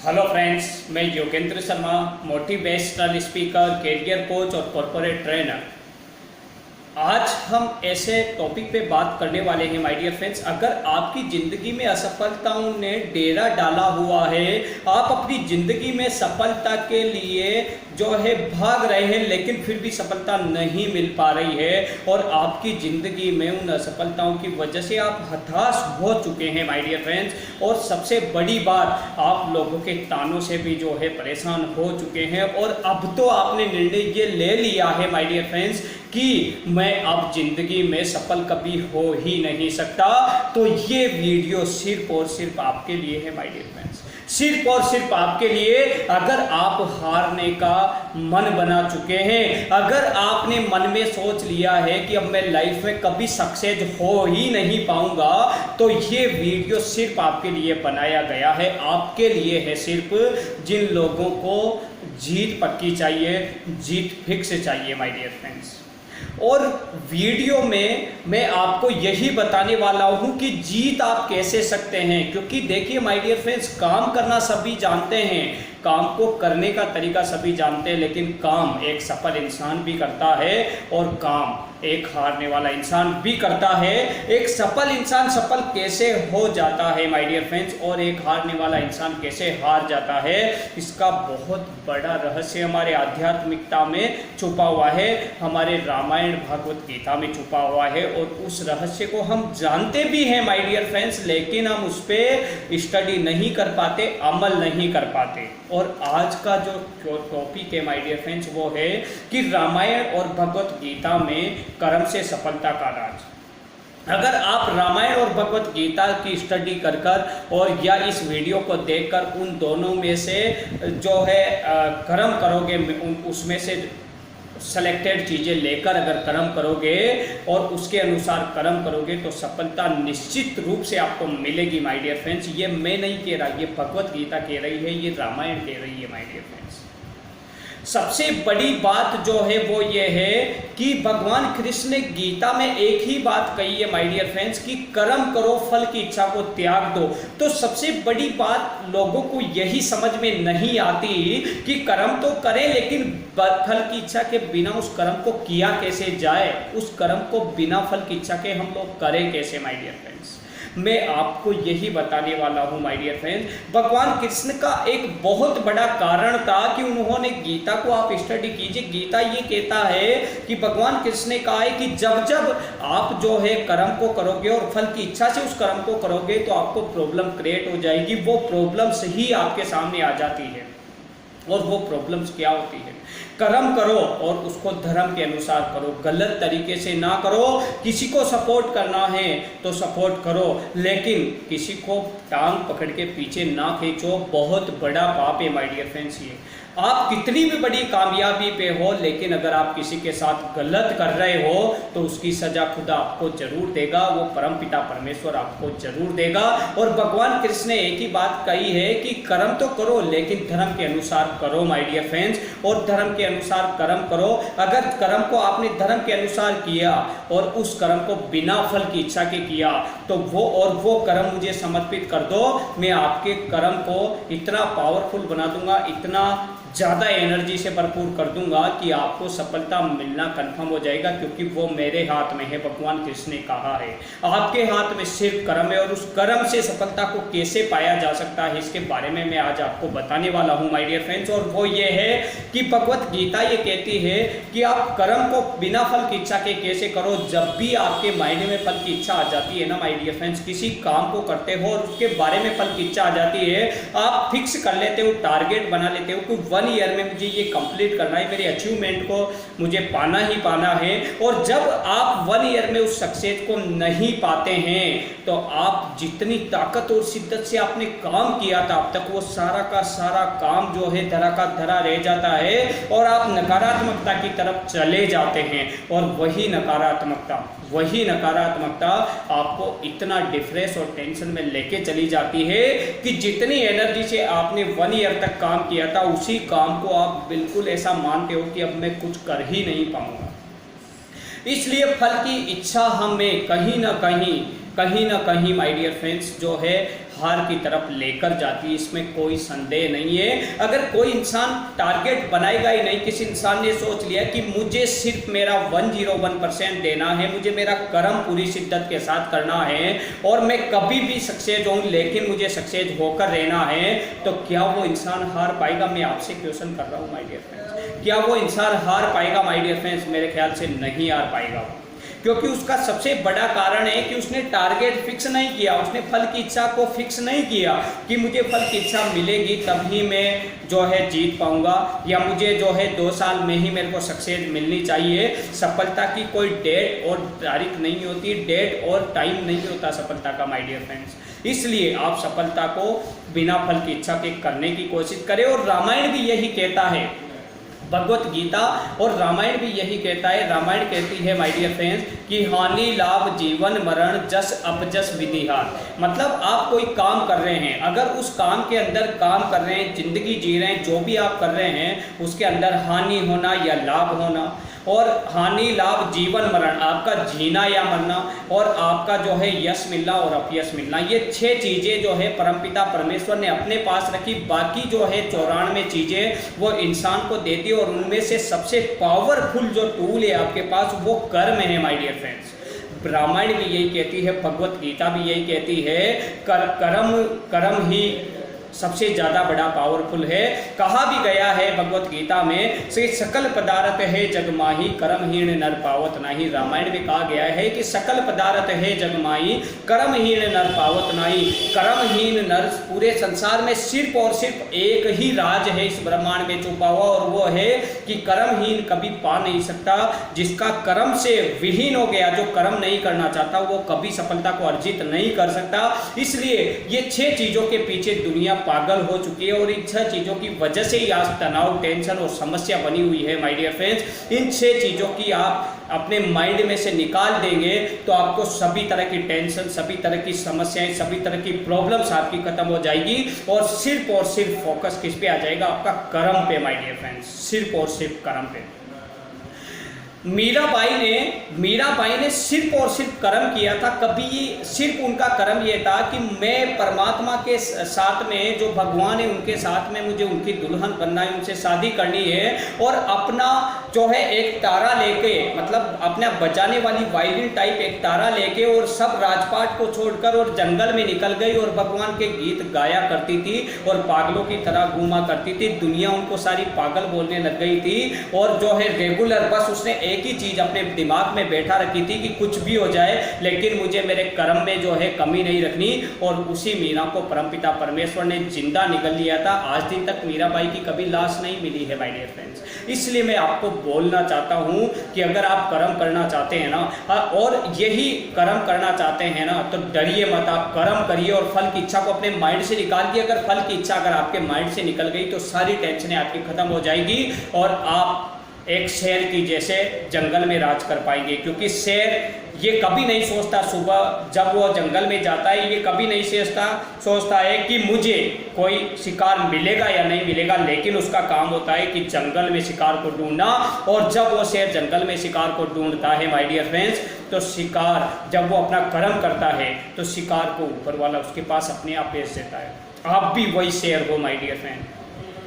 Hello friends, मैं Yogendra Sharma, motivational speaker, career coach और corporate trainer. आज हम ऐसे टॉपिक पे बात करने वाले हैं माय डियर फ्रेंड्स। अगर आपकी ज़िंदगी में असफलताओं ने डेरा डाला हुआ है, आप अपनी ज़िंदगी में सफलता के लिए जो है भाग रहे हैं लेकिन फिर भी सफलता नहीं मिल पा रही है और आपकी ज़िंदगी में उन असफलताओं की वजह से आप हताश हो चुके हैं माय डियर फ्रेंड्स, और सबसे बड़ी बात, आप लोगों के तानों से भी जो है परेशान हो चुके हैं और अब तो आपने निर्णय ये ले लिया है माय डियर फ्रेंड्स कि मैं अब जिंदगी में सफल कभी हो ही नहीं सकता। तो ये वीडियो सिर्फ और सिर्फ आपके लिए है माय डियर फ्रेंड्स, सिर्फ और सिर्फ आपके लिए। अगर आप हारने का मन बना चुके हैं, अगर आपने मन में सोच लिया है कि अब मैं लाइफ में कभी सक्सेस हो ही नहीं पाऊंगा, तो ये वीडियो सिर्फ आपके लिए बनाया गया है, आपके लिए है, सिर्फ जिन लोगों को जीत पक्की चाहिए, जीत फिक्स चाहिए माय डियर फ्रेंड्स। और वीडियो में मैं आपको यही बताने वाला हूं कि जीत आप कैसे सकते हैं, क्योंकि देखिए माय डियर फ्रेंड्स, काम करना सभी जानते हैं, काम को करने का तरीका सभी जानते हैं, लेकिन काम एक सफल इंसान भी करता है और काम एक हारने वाला इंसान भी करता है। एक सफल इंसान सफल कैसे हो जाता है माय डियर फ्रेंड्स, और एक हारने वाला इंसान कैसे हार जाता है, इसका बहुत बड़ा रहस्य हमारे आध्यात्मिकता में छुपा हुआ है, हमारे रामायण भागवत गीता में छुपा हुआ है। और उस रहस्य को हम जानते भी हैं माय डियर फ्रेंड्स, लेकिन हम उस पर स्टडी नहीं कर पाते, अमल नहीं कर पाते। और आज का जो टॉपिक है माय डियर फ्रेंड्स वो है कि रामायण और भगवत गीता में कर्म से सफलता का राज। अगर आप रामायण और भगवत गीता की स्टडी कर कर और या इस वीडियो को देखकर उन दोनों में से जो है कर्म करोगे, उसमें से सेलेक्टेड चीज़ें लेकर अगर कर्म करोगे और उसके अनुसार कर्म करोगे तो सफलता निश्चित रूप से आपको मिलेगी माय डियर फ्रेंड्स। ये मैं नहीं कह रहा, ये भगवत गीता कह रही है, ये रामायण कह रही है माय डियर फ्रेंड्स। सबसे बड़ी बात जो है वो ये है कि भगवान कृष्ण ने गीता में एक ही बात कही है माय डियर फ्रेंड्स कि कर्म करो, फल की इच्छा को त्याग दो। तो सबसे बड़ी बात लोगों को यही समझ में नहीं आती कि कर्म तो करें लेकिन फल की इच्छा के बिना उस कर्म को किया कैसे जाए, उस कर्म को बिना फल की इच्छा के हम लोग करें कैसे माय डियर फ्रेंड्स। मैं आपको यही बताने वाला हूं माय डियर फ्रेंड्स। भगवान कृष्ण का एक बहुत बड़ा कारण था कि उन्होंने गीता को आप स्टडी कीजिए, गीता ये कहता है कि भगवान कृष्ण ने कहा है कि जब जब आप जो है कर्म को करोगे और फल की इच्छा से उस कर्म को करोगे तो आपको प्रॉब्लम क्रिएट हो जाएगी। वो प्रॉब्लम्स ही आपके सामने आ जाती है। और वो प्रॉब्लम्स क्या होती है? कर्म करो और उसको धर्म के अनुसार करो, गलत तरीके से ना करो। किसी को सपोर्ट करना है तो सपोर्ट करो, लेकिन किसी को टांग पकड़ के पीछे ना खींचो। बहुत बड़ा पाप है माय डियर फ्रेंड्स ये। आप कितनी भी बड़ी कामयाबी पे हो, लेकिन अगर आप किसी के साथ गलत कर रहे हो तो उसकी सजा खुदा आपको जरूर देगा, वो परमपिता परमेश्वर आपको जरूर देगा। और भगवान कृष्ण ने एक ही बात कही है कि कर्म तो करो लेकिन धर्म के अनुसार करो माय डियर फ्रेंड्स, और धर्म के अनुसार कर्म करो। अगर कर्म को आपने धर्म के अनुसार किया और उस कर्म को बिना फल की इच्छा के किया तो वो कर्म मुझे समर्पित कर दो, मैं आपके कर्म को इतना पावरफुल बना दूंगा, इतना ज़्यादा एनर्जी से भरपूर कर दूंगा कि आपको सफलता मिलना कंफर्म हो जाएगा, क्योंकि वो मेरे हाथ में है। भगवान कृष्ण ने कहा है आपके हाथ में सिर्फ कर्म है, और उस कर्म से सफलता को कैसे पाया जा सकता है इसके बारे में मैं आज आपको बताने वाला हूं माय डियर फ्रेंड्स। और वो ये है कि भगवत गीता ये कहती है कि आप कर्म को बिना फल की इच्छा के कैसे करो। जब भी आपके मायने में फल की इच्छा आ जाती है ना माय डियर फ्रेंड्स, किसी काम को करते हो और उसके बारे में फल की इच्छा आ जाती है, आप फिक्स कर लेते हो, टारगेट बना लेते हो कि 1 ईयर में मुझे ये कंप्लीट करना है, मेरे अचीवमेंट को मुझे पाना ही पाना है। और जब आप 1 ईयर में उस सक्सेस को नहीं पाते हैं तो आप जितनी ताकत और शिद्दत से आपने काम किया था अब तक, वो सारा का सारा काम जो है धरा का धरा रह जाता है और आप नकारात्मकता की तरफ चले जाते हैं। और वही नकारात्मकता आपको इतना डिप्रेस और टेंशन में लेके चली जाती है कि जितनी एनर्जी से आपने 1 ईयर तक काम किया था, उसी काम को आप बिल्कुल ऐसा मानते हो कि अब मैं कुछ कर ही नहीं पाऊंगा। इसलिए फल की इच्छा हमें कहीं ना कहीं माय डियर फ्रेंड्स जो है हार की तरफ लेकर जाती है, इसमें कोई संदेह नहीं है। अगर कोई इंसान टारगेट बनाएगा ही नहीं, किसी इंसान ने सोच लिया कि मुझे सिर्फ मेरा 101% देना है, मुझे मेरा कर्म पूरी शिद्दत के साथ करना है और मैं कभी भी सक्सेस हूँ लेकिन मुझे सक्सेस होकर रहना है, तो क्या वो इंसान हार पाएगा? मैं आपसे क्वेश्चन कर रहा हूँ माय डियर फ्रेंड्स, क्या वो इंसान हार पाएगा माय डियर फ्रेंड्स? मेरे ख्याल से नहीं हार पाएगा, क्योंकि उसका सबसे बड़ा कारण है कि उसने टारगेट फिक्स नहीं किया, उसने फल की इच्छा को फिक्स नहीं किया कि मुझे फल की इच्छा मिलेगी तभी मैं जो है जीत पाऊंगा, या मुझे जो है 2 साल में ही मेरे को सक्सेस मिलनी चाहिए। सफलता की कोई डेट और तारीख नहीं होती, डेट और टाइम नहीं होता सफलता का माय डियर फ्रेंड्स। इसलिए आप सफलता को बिना फल की इच्छा के करने की कोशिश करें, और रामायण भी यही कहता है, भगवत गीता और रामायण भी यही कहता है। रामायण कहती है माय डियर फ्रेंड्स कि हानि लाभ जीवन मरण जस अपजस विधिहार, मतलब आप कोई काम कर रहे हैं, अगर उस काम के अंदर काम कर रहे हैं, जिंदगी जी रहे हैं, जो भी आप कर रहे हैं उसके अंदर हानि होना या लाभ होना, और हानि लाभ जीवन मरण आपका जीना या मरना, और आपका जो है यश मिलना और अपयश मिलना, ये 6 चीज़ें जो है परमपिता परमेश्वर ने अपने पास रखी। बाकी जो है 94 चीज़ें वो इंसान को देती है, और उनमें से सबसे पावरफुल जो टूल है आपके पास वो कर्म है माय डियर फ्रेंड्स। रामायण भी यही कहती है, भगवत गीता भी यही कहती है, कर्म ही सबसे ज़्यादा बड़ा पावरफुल है। कहा भी गया है भगवत गीता में, से सकल पदार्थ है जगमाही कर्महीन नर पावत नाही। रामायण में कहा गया है कि सकल पदार्थ है जगमाही कर्महीन नर पावत नाही। कर्महीन नर, पूरे संसार में सिर्फ और सिर्फ एक ही राज है इस ब्रह्मांड में छुपा हुआ, और वो है कि कर्महीन कभी पा नहीं सकता। जिसका कर्म से विहीन हो गया, जो कर्म नहीं करना चाहता, वो कभी सफलता को अर्जित नहीं कर सकता। इसलिए ये 6 चीज़ों के पीछे दुनिया पागल हो चुकी है, और इन 6 चीज़ों की वजह से ही आज तनाव, टेंशन और समस्या बनी हुई है माय डियर फ्रेंड्स। इन 6 चीज़ों की आप अपने माइंड में से निकाल देंगे तो आपको सभी तरह की टेंशन, सभी तरह की समस्याएं, सभी तरह की प्रॉब्लम्स आपकी खत्म हो जाएगी, और सिर्फ फोकस किस पे आ जाएगा? आपका कर्म पे माय डियर फ्रेंड्स, सिर्फ और सिर्फ कर्म पे। मीराबाई ने सिर्फ और सिर्फ कर्म किया था। कभी सिर्फ उनका कर्म ये था कि मैं परमात्मा के साथ में, जो भगवान है उनके साथ में मुझे उनकी दुल्हन बनना है, उनसे शादी करनी है, और अपना जो है एक तारा लेके, मतलब अपना बजाने वाली वायलिन टाइप एक तारा लेके, और सब राजपाट को छोड़कर और जंगल में निकल गई, और भगवान के गीत गाया करती थी और पागलों की तरह घूमा करती थी। दुनिया उनको सारी पागल बोलने लग गई थी, और जो है रेगुलर बस उसने एक ही चीज अपने दिमाग में बैठा रखी थी कि कुछ भी हो जाए लेकिन मुझे मेरे कर्म में जो है कमी नहीं रखनी। और उसी मीरा को परमपिता परमेश्वर ने जिंदा निकल लिया था। आज दिन तक मीराबाई की कभी लाश नहीं मिली है माय डियर फ्रेंड्स। इसलिए मैं आपको बोलना चाहता हूं कि अगर आप कर्म करना चाहते हैं ना, और यही कर्म करना चाहते हैं ना, तो डरिए मत, आप कर्म करिए और फल की इच्छा को अपने माइंड से निकाल दिए। अगर फल की इच्छा अगर आपके माइंड से निकल गई तो सारी टेंशनें आपकी खत्म हो जाएगी, और आप एक शेर की जैसे जंगल में राज कर पाएंगे। क्योंकि शेर ये कभी नहीं सोचता, सुबह जब वो जंगल में जाता है ये कभी नहीं सोचता है कि मुझे कोई शिकार मिलेगा या नहीं मिलेगा, लेकिन उसका काम होता है कि जंगल में शिकार को ढूंढना। और जब वो शेर जंगल में शिकार को ढूंढता है माय डियर फ्रेंड्स, तो शिकार जब वो अपना कर्म करता है तो शिकार को ऊपर वाला उसके पास अपने आप भेज देता है। आप भी वही शेर हो माय डियर फ्रेंड।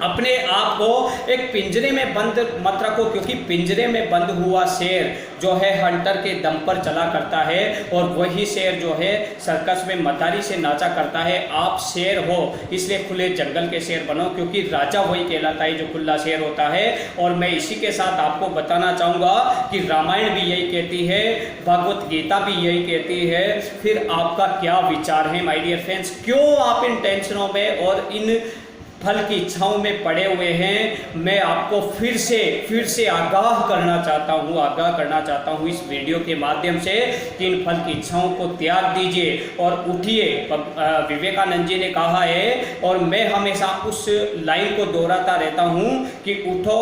अपने आप को एक पिंजरे में बंद मत रखो, क्योंकि पिंजरे में बंद हुआ शेर जो है हंटर के दम पर चला करता है, और वही शेर जो है सर्कस में मदारी से नाचा करता है। आप शेर हो इसलिए खुले जंगल के शेर बनो, क्योंकि राजा वही कहलाता है जो खुला शेर होता है। और मैं इसी के साथ आपको बताना चाहूँगा कि रामायण भी यही कहती है, भगवत गीता भी यही कहती है। फिर आपका क्या विचार है माय डियर फ्रेंड्स? क्यों आप इन टेंशनों में और इन फल की इच्छाओं में पड़े हुए हैं? मैं आपको फिर से आगाह करना चाहता हूँ इस वीडियो के माध्यम से कि इन फल की इच्छाओं को त्याग दीजिए और उठिए। विवेकानंद जी ने कहा है, और मैं हमेशा उस लाइन को दोहराता रहता हूँ कि उठो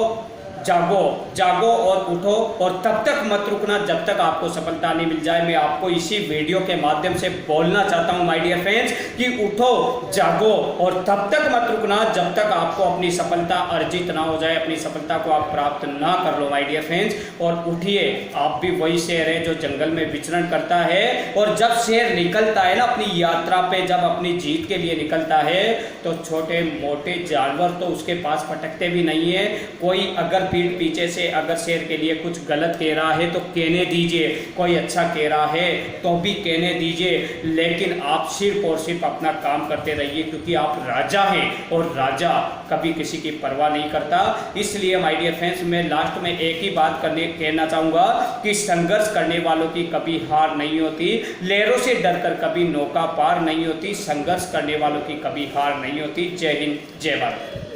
जागो, जागो और उठो, और तब तक मत रुकना जब तक आपको सफलता नहीं मिल जाए। मैं आपको इसी वीडियो के माध्यम से बोलना चाहता हूं माय डियर फ्रेंड्स कि उठो, जागो और तब तक मत रुकना जब तक आपको अपनी सफलता अर्जित ना हो जाए, अपनी सफलता को आप प्राप्त ना कर लो माय डियर फ्रेंड्स। और उठिए, आप भी वही शेर है जो जंगल में विचरण करता है, और जब शेर निकलता है ना अपनी यात्रा पे, जब अपनी जीत के लिए निकलता है, तो छोटे मोटे जानवर तो उसके पास फटकते भी नहीं है। कोई अगर पीठ पीछे से अगर शेर के लिए कुछ गलत कह रहा है तो कहने दीजिए, कोई अच्छा कह रहा है तो भी कहने दीजिए, लेकिन आप सिर्फ और सिर्फ अपना काम करते रहिए, क्योंकि आप राजा हैं और राजा कभी किसी की परवाह नहीं करता। इसलिए माय डियर फ्रेंड्स, मैं लास्ट में एक ही बात कहना चाहूँगा कि संघर्ष करने वालों की कभी हार नहीं होती, लहरों से डरकर कभी नौका पार नहीं होती, संघर्ष करने वालों की कभी हार नहीं होती। जय हिंद, जय भारत।